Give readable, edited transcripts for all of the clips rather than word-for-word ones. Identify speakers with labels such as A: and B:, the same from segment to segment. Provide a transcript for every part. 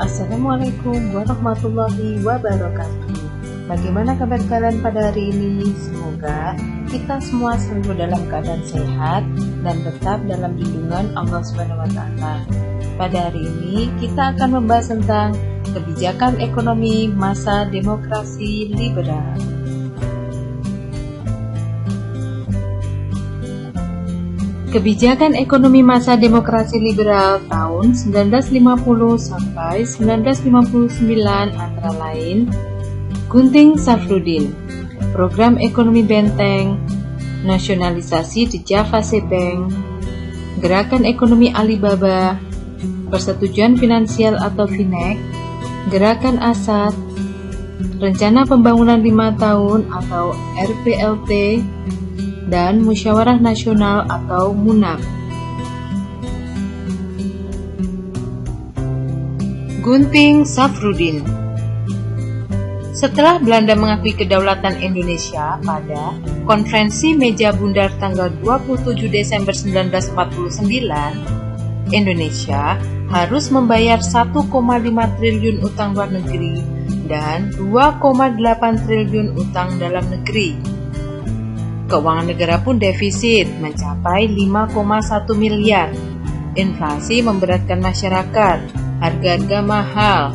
A: Assalamualaikum warahmatullahi wabarakatuh. Bagaimana kabar kalian pada hari ini? Semoga kita semua selalu dalam keadaan sehat dan tetap dalam lindungan Allah SWT. Pada hari ini kita akan membahas tentang kebijakan ekonomi masa demokrasi liberal. Kebijakan ekonomi masa demokrasi liberal tahun 1950 sampai 1959 antara lain Gunting Safruddin, Program Ekonomi Benteng, Nasionalisasi The Javase Bank, Gerakan Ekonomi Alibaba, Persetujuan Finansial atau FINEC, Gerakan Asad, Rencana Pembangunan 5 Tahun atau RPLT, dan Musyawarah Nasional atau MUNAP. Gunting Safruddin. Setelah Belanda mengakui kedaulatan Indonesia pada Konferensi Meja Bundar tanggal 27 Desember 1949, Indonesia harus membayar 1,5 triliun utang luar negeri dan 2,8 triliun utang dalam negeri. Keuangan negara pun defisit mencapai 5,1 miliar. Inflasi memberatkan masyarakat, harga-harga mahal.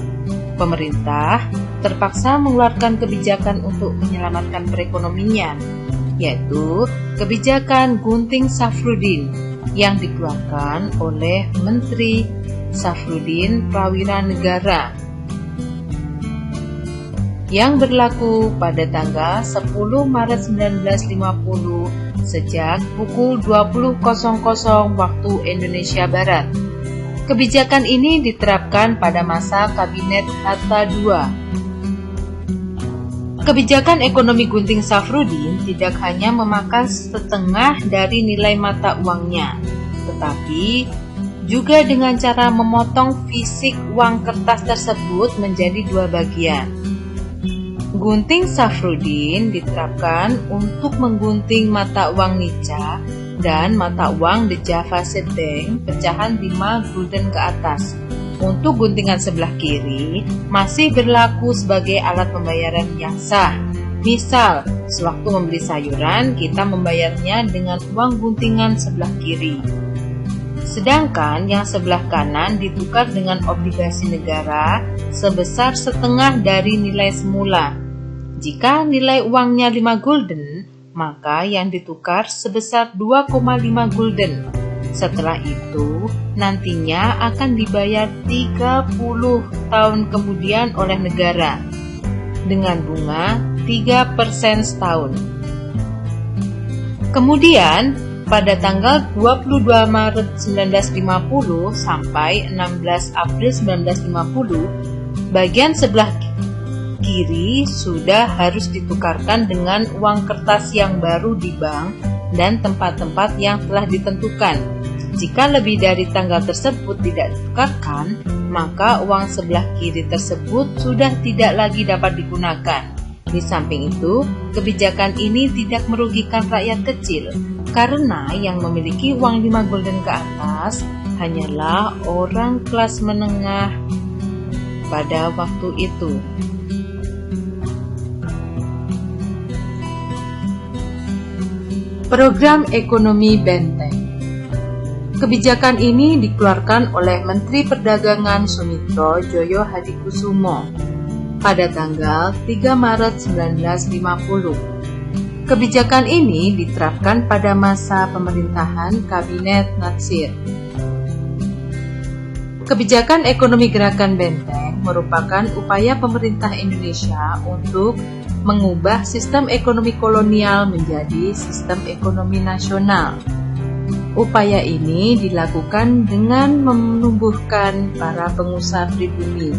A: Pemerintah terpaksa mengeluarkan kebijakan untuk menyelamatkan perekonomian, yaitu kebijakan Gunting Safruddin yang dikeluarkan oleh Menteri Safruddin Prawira Negara yang berlaku pada tanggal 10 Maret 1950 sejak pukul 20.00 waktu Indonesia Barat. Kebijakan ini diterapkan pada masa Kabinet Hatta II. Kebijakan ekonomi Gunting Safruddin tidak hanya memangkas setengah dari nilai mata uangnya, tetapi juga dengan cara memotong fisik uang kertas tersebut menjadi dua bagian. Gunting Safruddin diterapkan untuk menggunting mata uang Nica dan mata uang The Javase Bank pecahan 5 gulden ke atas. Untuk guntingan sebelah kiri masih berlaku sebagai alat pembayaran yang sah. Misal, sewaktu membeli sayuran kita membayarnya dengan uang guntingan sebelah kiri. Sedangkan yang sebelah kanan ditukar dengan obligasi negara sebesar setengah dari nilai semula. Jika nilai uangnya 5 gulden, maka yang ditukar sebesar 2,5 gulden. Setelah itu, nantinya akan dibayar 30 tahun kemudian oleh negara dengan bunga 3% setahun. Kemudian, pada tanggal 22 Maret 1950 sampai 16 April 1950, bagian sebelah kiri sudah harus ditukarkan dengan uang kertas yang baru di bank dan tempat-tempat yang telah ditentukan. Jika lebih dari tanggal tersebut tidak ditukarkan, maka uang sebelah kiri tersebut sudah tidak lagi dapat digunakan. Di samping itu, kebijakan ini tidak merugikan rakyat kecil, karena yang memiliki uang 5 gulden ke atas hanyalah orang kelas menengah pada waktu itu. Program Ekonomi Benteng. Kebijakan ini dikeluarkan oleh Menteri Perdagangan Sumitro Joyo Hadikusumo pada tanggal 3 Maret 1950. Kebijakan ini diterapkan pada masa pemerintahan Kabinet Natsir. Kebijakan Ekonomi Gerakan Benteng merupakan upaya pemerintah Indonesia untuk mengubah sistem ekonomi kolonial menjadi sistem ekonomi nasional. Upaya ini dilakukan dengan menumbuhkan para pengusaha pribumi.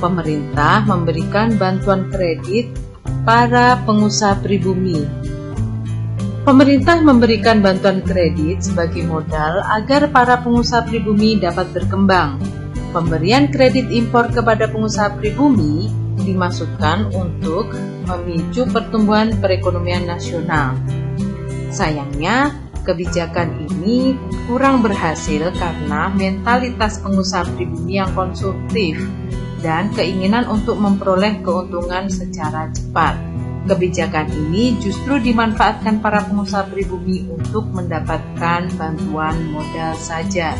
A: Pemerintah memberikan bantuan kredit para pengusaha pribumi. Pemerintah memberikan bantuan kredit sebagai modal agar para pengusaha pribumi dapat berkembang. Pemberian kredit impor kepada pengusaha pribumi dimaksudkan untuk memicu pertumbuhan perekonomian nasional. Sayangnya, Kebijakan ini kurang berhasil karena mentalitas pengusaha pribumi yang konsumtif dan keinginan untuk memperoleh keuntungan secara cepat. Kebijakan ini justru dimanfaatkan para pengusaha pribumi untuk mendapatkan bantuan modal saja.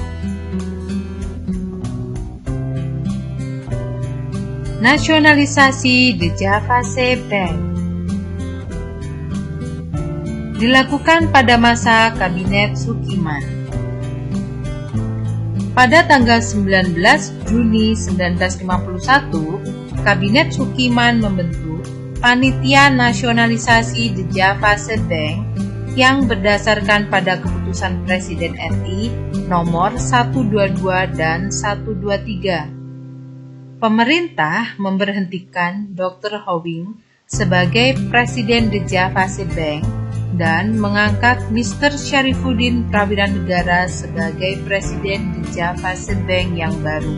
A: Nasionalisasi The Javase Bank dilakukan pada masa Kabinet Sukiman. Pada tanggal 19 Juni 1951, Kabinet Sukiman membentuk Panitia Nasionalisasi The Javase Bank yang berdasarkan pada keputusan Presiden RI nomor 122 dan 123. Pemerintah memberhentikan Dr. Howing sebagai Presiden The Javase Bank dan mengangkat Mr. Syarifuddin Prawiranegara sebagai Presiden The Javase Bank yang baru.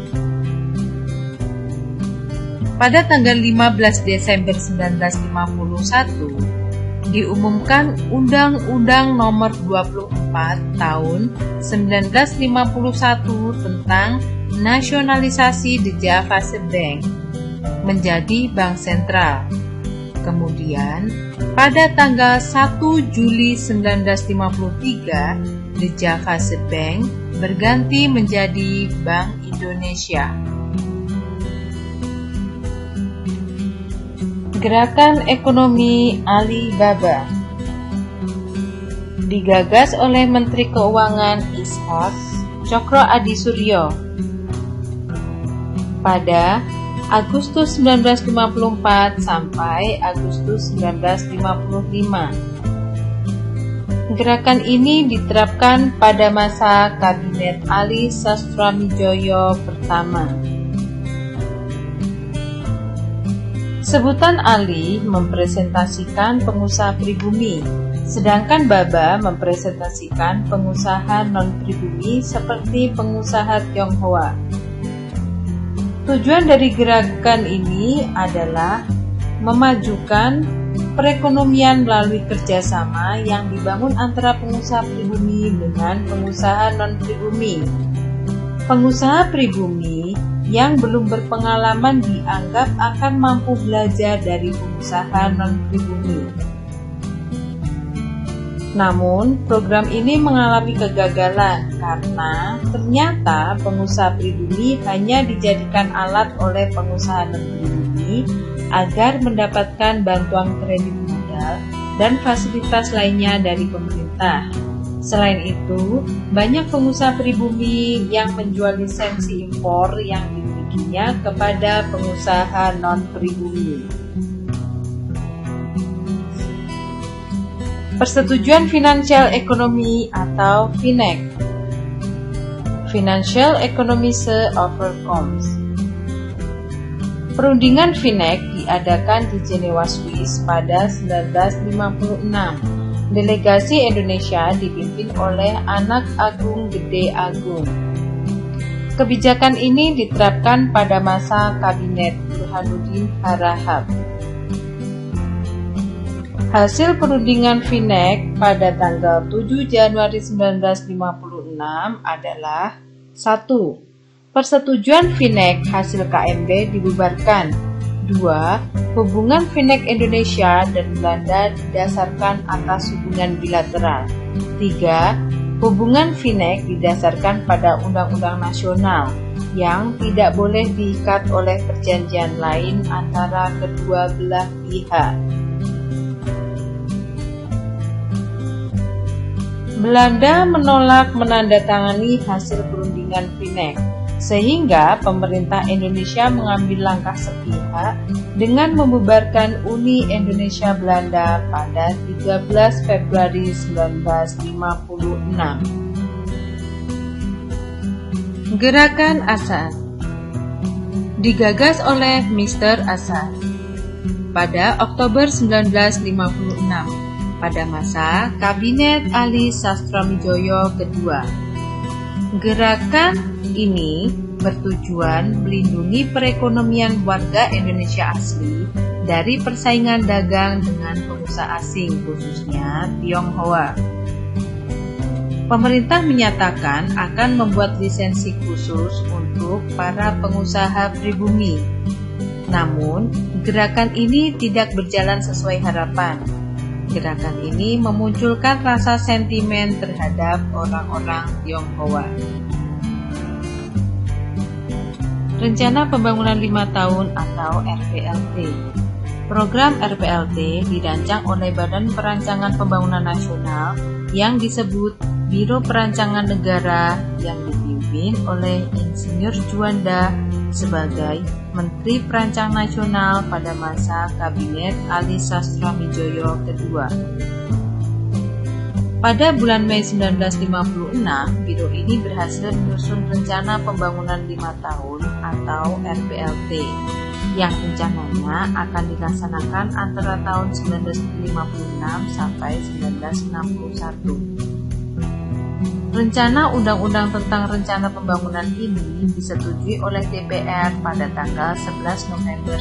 A: Pada tanggal 15 Desember 1951, diumumkan Undang-Undang Nomor 24 Tahun 1951 tentang nasionalisasi The Javase Bank menjadi bank sentral. Kemudian, pada tanggal 1 Juli 1953, The Javase Bank berganti menjadi Bank Indonesia. Gerakan Ekonomi Alibaba digagas oleh Menteri Keuangan Ishak Cokro Adisuryo pada Agustus 1954 sampai Agustus 1955. Gerakan ini diterapkan pada masa Kabinet Ali Sastramidjoyo pertama. Sebutan Ali mempresentasikan pengusaha pribumi, sedangkan Baba mempresentasikan pengusaha non-pribumi seperti pengusaha Tionghoa. Tujuan dari gerakan ini adalah memajukan perekonomian melalui kerjasama yang dibangun antara pengusaha pribumi dengan pengusaha non-pribumi. Pengusaha pribumi yang belum berpengalaman dianggap akan mampu belajar dari pengusaha non-pribumi. Namun, program ini mengalami kegagalan karena ternyata pengusaha pribumi hanya dijadikan alat oleh pengusaha non-pribumi agar mendapatkan bantuan kredit modal dan fasilitas lainnya dari pemerintah. Selain itu, banyak pengusaha pribumi yang menjual lisensi impor yang dimilikinya kepada pengusaha non-pribumi. Persetujuan Finansial Ekonomi atau FINEC, Financial Economies Overcomes. Perundingan FINEC diadakan di Jenewa, Swiss pada 1956. Delegasi Indonesia dipimpin oleh Anak Agung Gede Agung. Kebijakan ini diterapkan pada masa Kabinet Burhanuddin Harahap. Hasil perundingan FINEC pada tanggal 7 Januari 1956 adalah 1. Persetujuan FINEC hasil KMB dibubarkan. 2. Hubungan FINEC Indonesia dan Belanda didasarkan atas hubungan bilateral. 3. Hubungan FINEC didasarkan pada undang-undang nasional yang tidak boleh diikat oleh perjanjian lain antara kedua belah pihak. Belanda menolak menandatangani hasil perundingan FINEC, sehingga pemerintah Indonesia mengambil langkah sepihak dengan membubarkan Uni Indonesia Belanda pada 13 Februari 1956. Gerakan Asad digagas oleh Mr. Asad pada Oktober 1956 pada masa Kabinet Ali Sastramidjoyo kedua. Gerakan ini bertujuan melindungi perekonomian warga Indonesia asli dari persaingan dagang dengan pengusaha asing, khususnya Tionghoa. Pemerintah menyatakan akan membuat lisensi khusus untuk para pengusaha pribumi. Namun, gerakan ini tidak berjalan sesuai harapan. Gerakan ini memunculkan rasa sentimen terhadap orang-orang Tionghoa. Rencana Pembangunan 5 Tahun atau RPLT. Program RPLT dirancang oleh Badan Perancangan Pembangunan Nasional yang disebut Biro Perancangan Negara yang dipimpin oleh Insinyur Juanda sebagai Menteri Perancang Nasional pada masa Kabinet Ali Sastroamidjojo II. Pada bulan Mei 1956, biro ini berhasil menyusun Rencana Pembangunan 5 Tahun atau RPLT yang rencananya akan dilaksanakan antara tahun 1956 sampai 1961. Rencana Undang-Undang tentang Rencana Pembangunan ini disetujui oleh DPR pada tanggal 11 November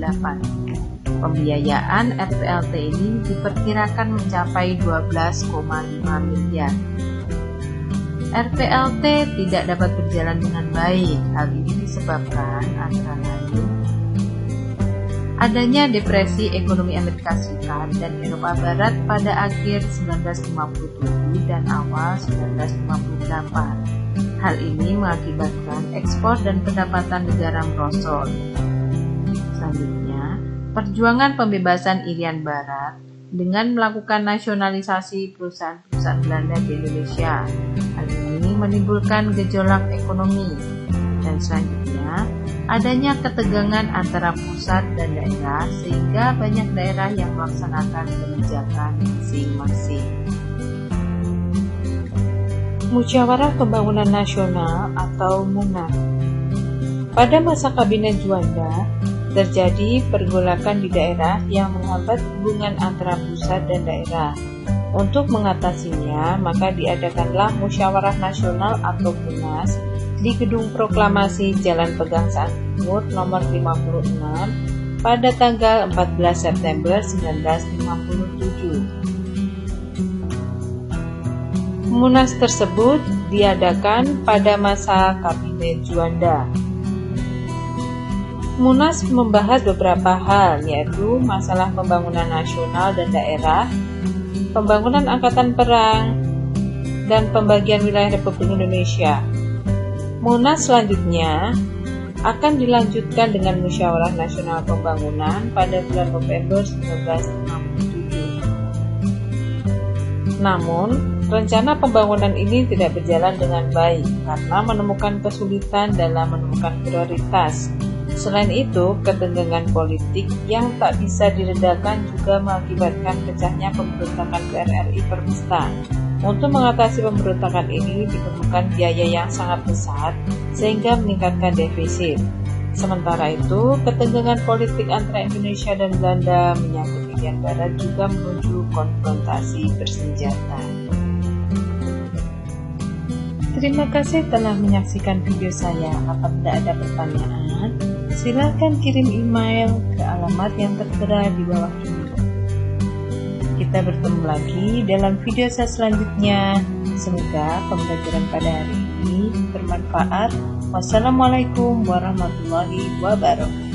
A: 1958. Pembiayaan RPLT ini diperkirakan mencapai 12,5 miliar. RPLT tidak dapat berjalan dengan baik. Hal ini disebabkan antara lain adanya depresi ekonomi Amerika Serikat dan Eropa Barat pada akhir 1957 dan awal 1958. Hal ini mengakibatkan ekspor dan pendapatan negara merosot. Selanjutnya, perjuangan pembebasan Irian Barat dengan melakukan nasionalisasi perusahaan-perusahaan Belanda di Indonesia. Hal ini menimbulkan gejolak ekonomi. Dan selanjutnya, adanya ketegangan antara pusat dan daerah sehingga banyak daerah yang melaksanakan kebijakan masing-masing. Musyawarah Pembangunan Nasional atau MUNAS. Pada masa Kabinet Juanda, terjadi pergolakan di daerah yang menghambat hubungan antara pusat dan daerah. Untuk mengatasinya, maka diadakanlah Musyawarah Nasional atau MUNAS di Gedung Proklamasi Jalan Pegangsaan Timur nomor 56 pada tanggal 14 September 1957. MUNAS tersebut diadakan pada masa Kabinet Juanda. MUNAS membahas beberapa hal, yaitu masalah pembangunan nasional dan daerah, pembangunan angkatan perang, dan pembagian wilayah Republik Indonesia. MUNAS selanjutnya akan dilanjutkan dengan Musyawarah Nasional Pembangunan pada bulan November 1967. Namun, rencana pembangunan ini tidak berjalan dengan baik karena menemukan kesulitan dalam menemukan prioritas. Selain itu, ketegangan politik yang tak bisa diredakan juga mengakibatkan pecahnya pemberontakan PRRI Permesta. Untuk mengatasi pemberontakan ini diperlukan biaya yang sangat besar sehingga meningkatkan defisit. Sementara itu, ketegangan politik antara Indonesia dan Belanda menyangkut Irian Barat juga menuju konfrontasi bersenjata. Terima kasih telah menyaksikan video saya. Apabila ada pertanyaan, silakan kirim email ke alamat yang tertera di bawah ini. Kita bertemu lagi dalam video saya selanjutnya. Semoga pembelajaran pada hari ini bermanfaat. Wassalamualaikum warahmatullahi wabarakatuh.